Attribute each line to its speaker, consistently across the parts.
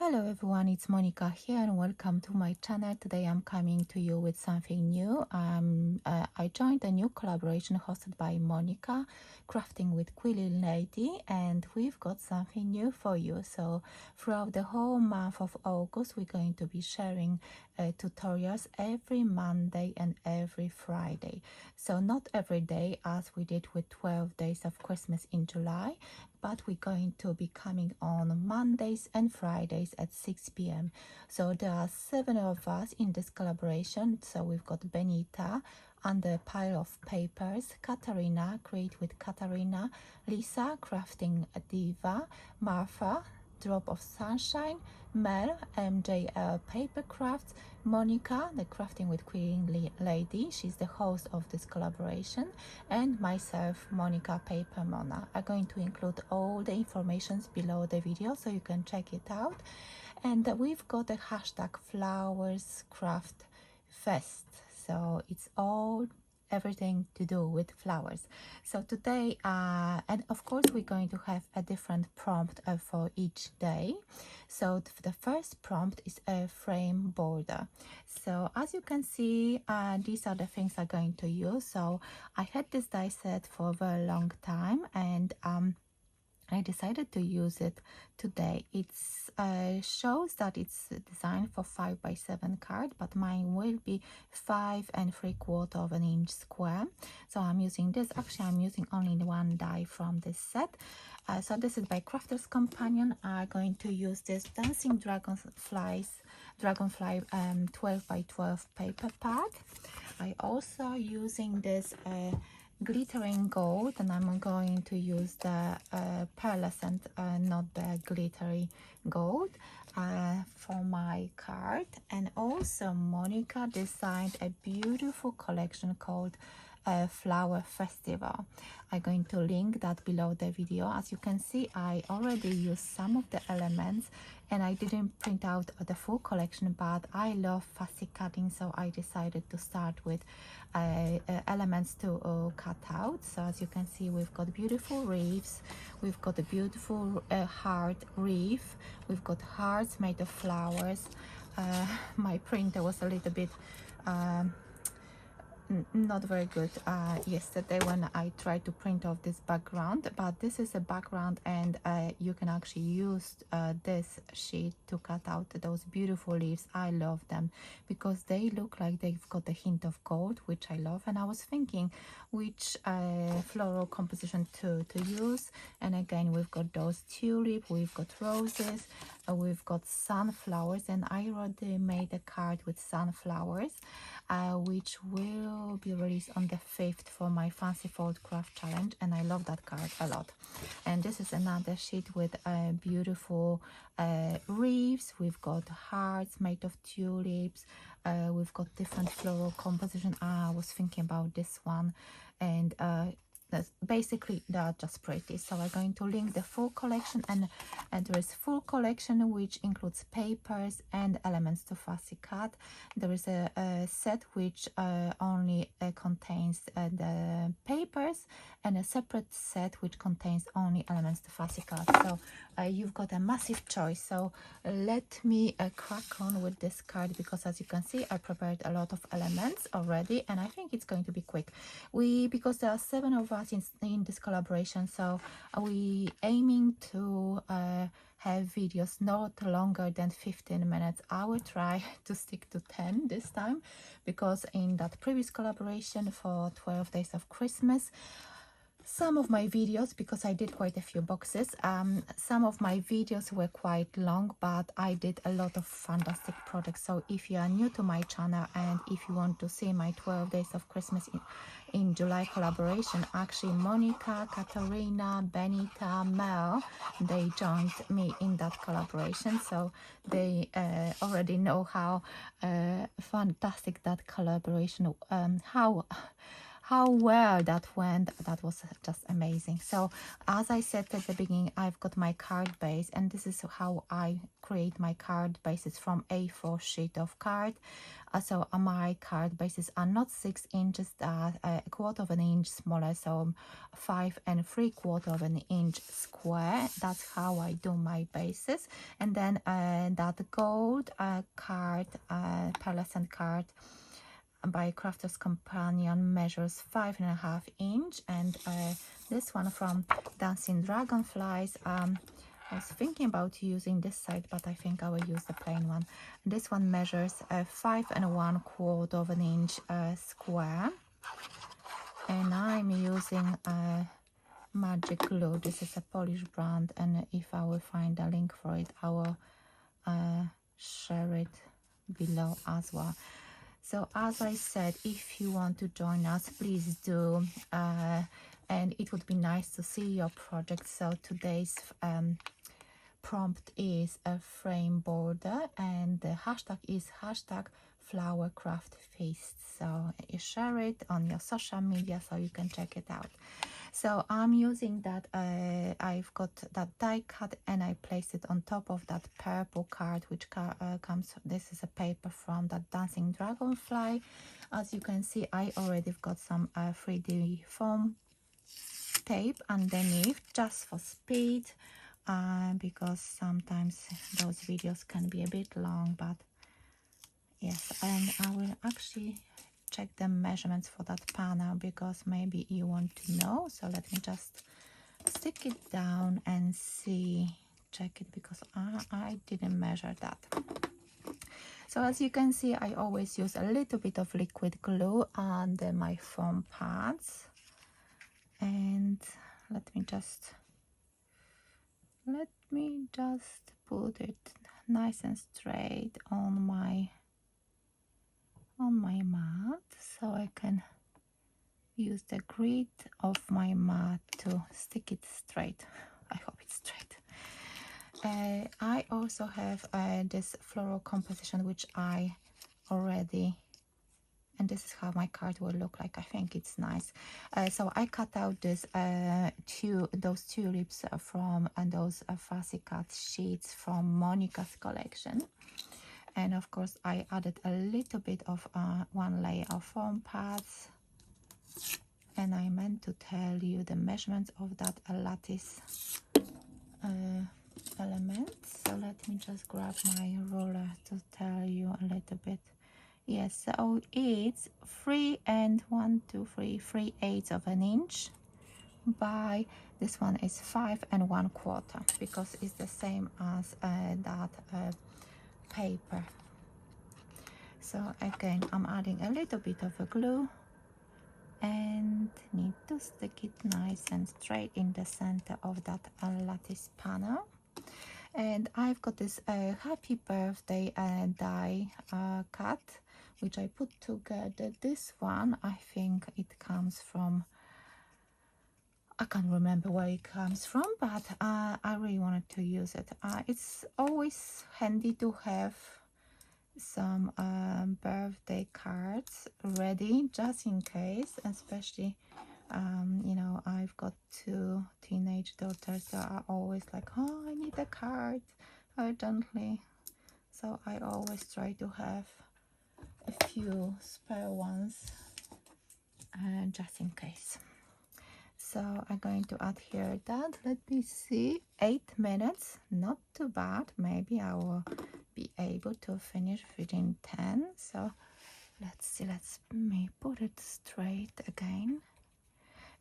Speaker 1: Hello everyone, it's Monika here and welcome to my channel. Today I'm coming to you with something new. I joined a new collaboration hosted by Monika, Crafting with Quilly Lady, and we've got something new for you. So throughout the whole month of August, we're going to be sharing tutorials every Monday and every Friday. So not every day as we did with 12 days of Christmas in July, but we're going to be coming on Mondays and Fridays at 6 p.m. So there are 7 of us in this collaboration. So we've got Benita and a pile of papers, Katarina, Create with Katarina, Lisa, Crafting a Diva, Marta, Drop of Sunshine, Mel, MJL Papercraft, Monika, the Crafting with Queen Lady, she's the host of this collaboration, and myself, Monika PaperMona. I'm going to include all the informations below the video so you can check it out. And we've got a hashtag flowerscraftfest, so it's all everything to do with flowers. So today and of course we're going to have a different prompt for each day. So the first prompt is a frame border. So as you can see, these are the things I'm going to use. So I had this die set for a very long time, and I decided to use it today. It's shows that it's designed for 5x7 card, but mine will be 5 3/4 of an inch square. So I'm using this. Actually, I'm using only one die from this set. So this is by Crafter's Companion. I'm going to use this Dancing Dragonfly 12x12 paper pad. I also using this glittering gold, and I'm going to use the pearlescent, not the glittery gold, for my card. And also Monika designed a beautiful collection called Flower Festival. I'm going to link that below the video. As you can see, I already used some of the elements and I didn't print out the full collection, but I love fussy cutting, so I decided to start with elements to cut out. So as you can see, we've got beautiful reefs, we've got a beautiful heart reef, we've got hearts made of flowers. My printer was a little bit not very good yesterday when I tried to print off this background, but this is a background, and you can actually use this sheet to cut out those beautiful leaves. I love them because they look like they've got a hint of gold, which I love. And I was thinking which floral composition to use, and again we've got those tulip, we've got roses, we've got sunflowers, and I already made a card with sunflowers, which will be released on the 5th for my Fancy Fold Craft Challenge, and I love that card a lot. And this is another sheet with beautiful reefs. We've got hearts made of tulips, we've got different floral composition. I was thinking about this one, and that's basically they're just pretty. So I'm going to link the full collection, and there is full collection which includes papers and elements to fussy cut. There is a set which only contains the papers, and a separate set which contains only elements to fussy cut. So you've got a massive choice. So let me crack on with this card, because as you can see, I prepared a lot of elements already, and I think it's going to be quick. Because there are 7 of us in this collaboration, so we aiming to have videos not longer than 15 minutes. I will try to stick to 10 this time, because in that previous collaboration for 12 days of Christmas, some of my videos, because I did quite a few boxes, some of my videos were quite long, but I did a lot of fantastic products. So if you are new to my channel and if you want to see my 12 days of Christmas in July collaboration, actually Monika, Katarina, Benita, Mel, they joined me in that collaboration, so they already know how fantastic that collaboration, how well that went. That was just amazing. So as I said at the beginning, I've got my card base, and this is how I create my card bases from A4 sheet of card. So my card bases are not 6 inches, a quarter of an inch smaller, so 5 3/4 of an inch square. That's how I do my bases. And then that gold card, pearlescent card by Crafter's Companion measures 5.5 inch, and this one from Dancing Dragonflies, I was thinking about using this side, but I think I will use the plain one. This one measures 5 1/4 of an inch square, and I'm using magic glue. This is a Polish brand, and if I will find a link for it, I will share it below as well. So as I said, if you want to join us, please do, and it would be nice to see your project. So today's prompt is a frame border, and the hashtag is hashtag flowercraftfest. So you share it on your social media so you can check it out. So I'm using that, I've got that die cut, and I placed it on top of that purple card, which comes, this is a paper from that Dancing Dragonfly. As you can see, I already got some 3D foam tape underneath, just for speed, because sometimes those videos can be a bit long, but yes. And I will actually check the measurements for that panel, because maybe you want to know. So let me just stick it down and see, check it, because I didn't measure that. So as you can see, I always use a little bit of liquid glue on my foam pads, and let me just put it nice and straight on my mat, so I can use the grid of my mat to stick it straight. I hope it's straight. I also have this floral composition, which I already, and this is how my card will look like. I think it's nice. So I cut out this those tulips from those fussy cut sheets from Monika's collection. And of course I added a little bit of one layer of foam pads, and I meant to tell you the measurements of that lattice element. So let me just grab my ruler to tell you a little bit. Yes, so it's 3 1/2 3/8 of an inch by, this one is 5 1/4, because it's the same as that paper. So again, I'm adding a little bit of a glue and need to stick it nice and straight in the center of that lattice panel. And I've got this happy birthday die cut, which I put together. This one, I think it comes from, I can't remember where it comes from, but I really wanted to use it. It's always handy to have some birthday cards ready, just in case, especially you know, I've got 2 teenage daughters that are always like, oh, I need a card urgently. So I always try to have a few spare ones just in case. So I'm going to add here that, let me see, 8 minutes, not too bad. Maybe I will be able to finish within 10. So let's see, me put it straight again.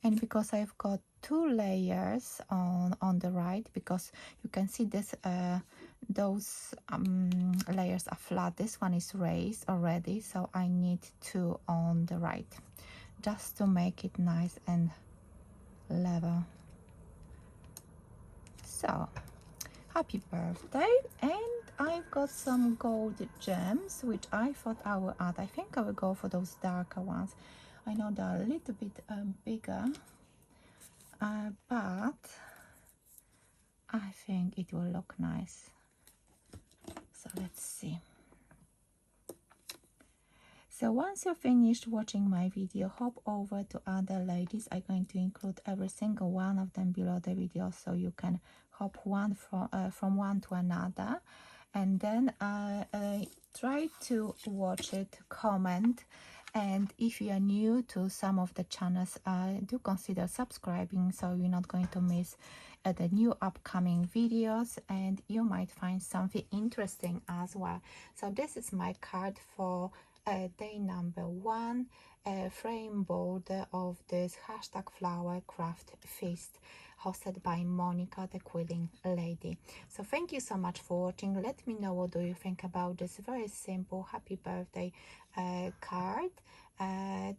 Speaker 1: And because I've got 2 layers on the right, because you can see this those layers are flat, this one is raised already, so I need 2 on the right, just to make it nice and level. So happy birthday. And I've got some gold gems, which I thought I will add. I think I will go for those darker ones. I know they're a little bit bigger, but I think it will look nice. So let's see. So once you're finished watching my video, hop over to other ladies. I'm going to include every single one of them below the video, so you can hop from one to another, and then try to watch it, comment, and if you are new to some of the channels, do consider subscribing so you're not going to miss the new upcoming videos, and you might find something interesting as well. So this is my card for day number 1, frame border of this hashtag flowercraftfest hosted by Monika, the quilling lady. So thank you so much for watching. Let me know what do you think about this very simple happy birthday card.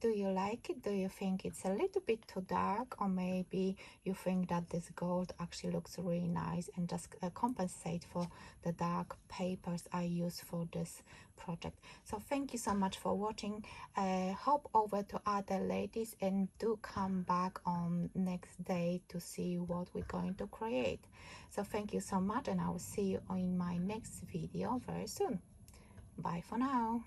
Speaker 1: Do you like it? Do you think it's a little bit too dark, or maybe you think that this gold actually looks really nice and just compensate for the dark papers I use for this project? So thank you so much for watching. Hop over to other ladies and do come back on next day to see what we're going to create. So thank you so much, and I will see you in my next video very soon. Bye for now.